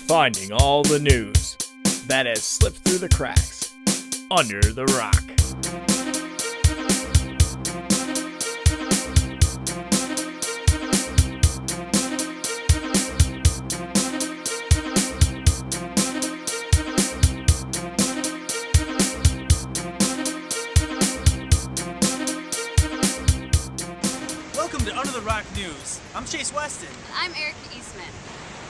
Finding all the news that has slipped through the cracks under the rock. Welcome to Under the Rock News. I'm Chase Weston. I'm Erica Eastman.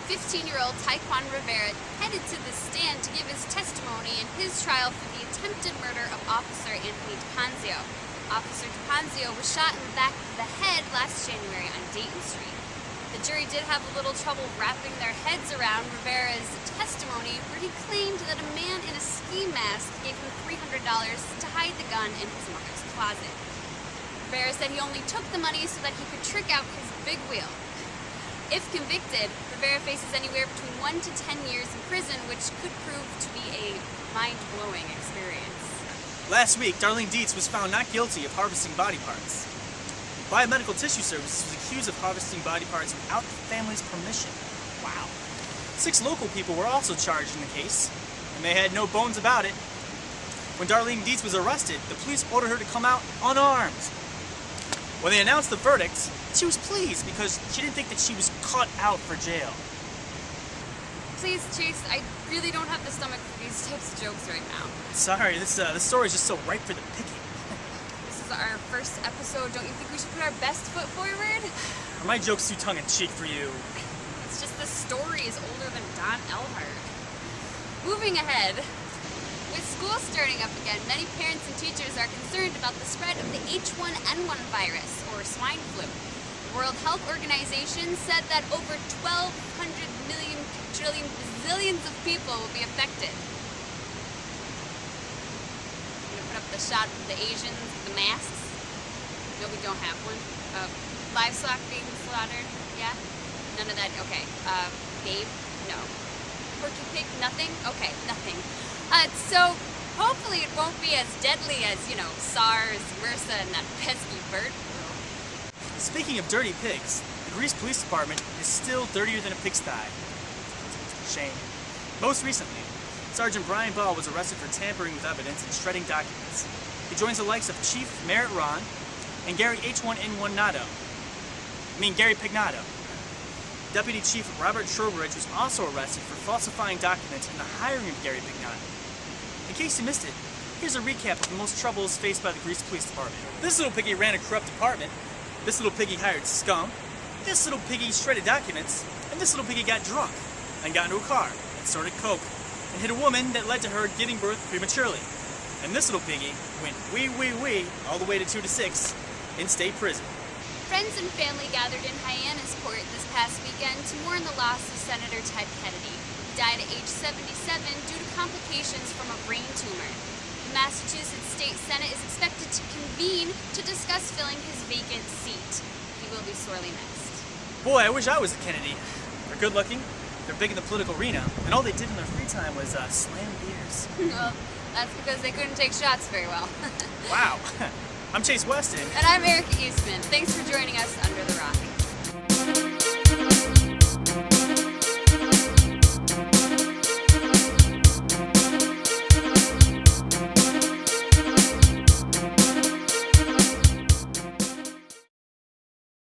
15-year-old Taekwon Rivera headed to the stand to give his testimony in his trial for the attempted murder of Officer Anthony DePanzio. Officer DePanzio was shot in the back of the head last January on Dayton Street. The jury did have a little trouble wrapping their heads around Rivera's testimony, where he claimed that a man in a ski mask gave him $300 to hide the gun in his mother's closet. Rivera said he only took the money so that he could trick out his big wheel. If convicted, Rivera faces anywhere between 1 to 10 years in prison, which could prove to be a mind-blowing experience. Last week, Darlene Dietz was found not guilty of harvesting body parts. Biomedical Tissue Services was accused of harvesting body parts without the family's permission. Wow. 6 local people were also charged in the case, and they had no bones about it. When Darlene Dietz was arrested, the police ordered her to come out unarmed. When they announced the verdict, she was pleased because she didn't think that she was cut out for jail. Please, Chase, I really don't have the stomach for these types of jokes right now. Sorry, this story is just so ripe for the picking. This is our first episode. Don't you think we should put our best foot forward? Are my jokes too tongue-in-cheek for you? It's just the story is older than Don Elhart. Moving ahead. With school starting up again, many parents and teachers are concerned about the spread of the H1N1 virus, or swine flu. The World Health Organization said that over 1,200 million trillion bazillions of people will be affected. I'm gonna put up the shot of the Asians with the masks. No, we don't have one. Livestock being slaughtered, yeah? None of that, okay. Babe? No. Porky pig? Nothing? Okay, nothing. So hopefully it won't be as deadly as, SARS, MRSA, and that pesky bird flu. Speaking of dirty pigs, the Greece Police Department is still dirtier than a pigsty. Shame. Most recently, Sergeant Brian Ball was arrested for tampering with evidence and shredding documents. He joins the likes of Chief Merritt Ron and Gary H1N1 Gary Pignato. Deputy Chief Robert Trowbridge was also arrested for falsifying documents in the hiring of Gary Pignato. In case you missed it, here's a recap of the most troubles faced by the Greece Police Department. This little piggy ran a corrupt department, this little piggy hired scum, this little piggy shredded documents, and this little piggy got drunk and got into a car and snorted coke and hit a woman that led to her giving birth prematurely. And this little piggy went wee all the way to 2 to 6 in state prison. Friends and family gathered in Hyannisport this past weekend to mourn the loss of Senator Ted Kennedy. He died at age 77 due to complications from a brain tumor. The Massachusetts State Senate is expected to convene to discuss filling his vacant seat. He will be sorely missed. Boy, I wish I was a Kennedy. They're good looking, they're big in the political arena, and all they did in their free time was slam beers. Well, that's because they couldn't take shots very well. Wow. I'm Chase Weston. And I'm Erica Eastman. Thanks for joining us Under the Rock.